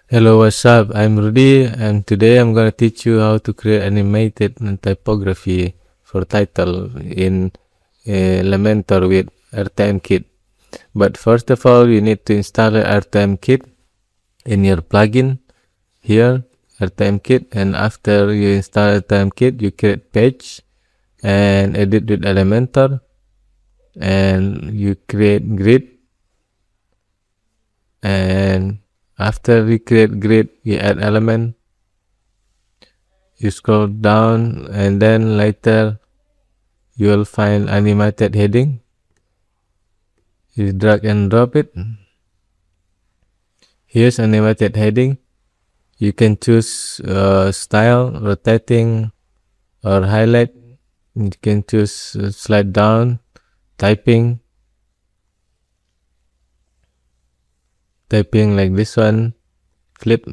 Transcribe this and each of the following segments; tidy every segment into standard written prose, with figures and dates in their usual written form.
Hello, what's up? I'm Rudy, and today I'm gonna teach you how to create animated typography for title in Elementor with RTMKit. But first of all, you need to install RTMKit in your plugin here, RTMKit, and after you install RTMKit, you create page and edit with Elementor, and you create grid, and after we create grid, you add element. You scroll down and then later you will find animated heading. You drag and drop it. Here's animated heading. You can choose style, rotating or highlight. You can choose slide down, typing like this one, flip,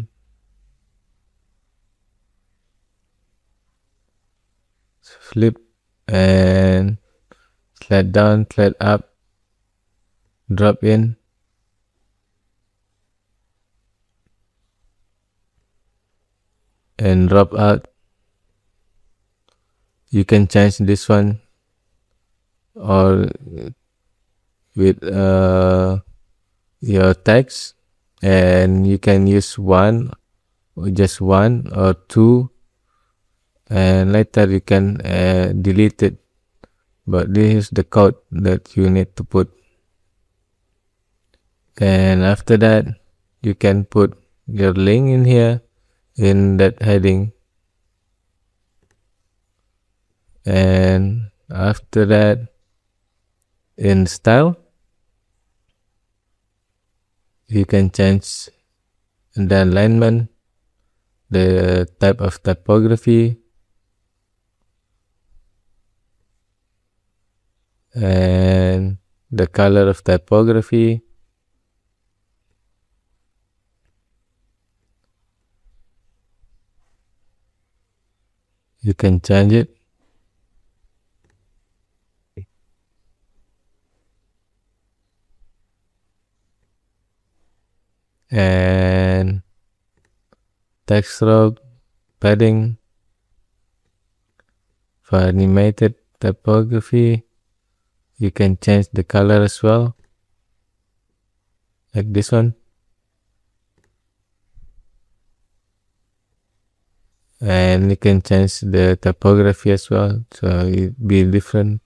and slide down, slide up, drop in, and drop out. You can change this one or with your text, and you can use just one or two, and later you can delete it, but this is the code that you need to put. And after that you can put your link in here in that heading, and after that in style you can change the alignment, the type of typography, and the color of typography. You can change it. And text row, padding for animated typography. You can change the color as well, like this one. And you can change the typography as well, so it be different.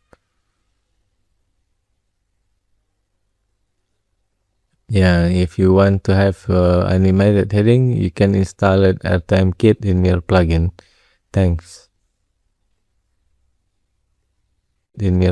Yeah, if you want to have animated heading, you can install it RTMKit in your plugin. Thanks. In your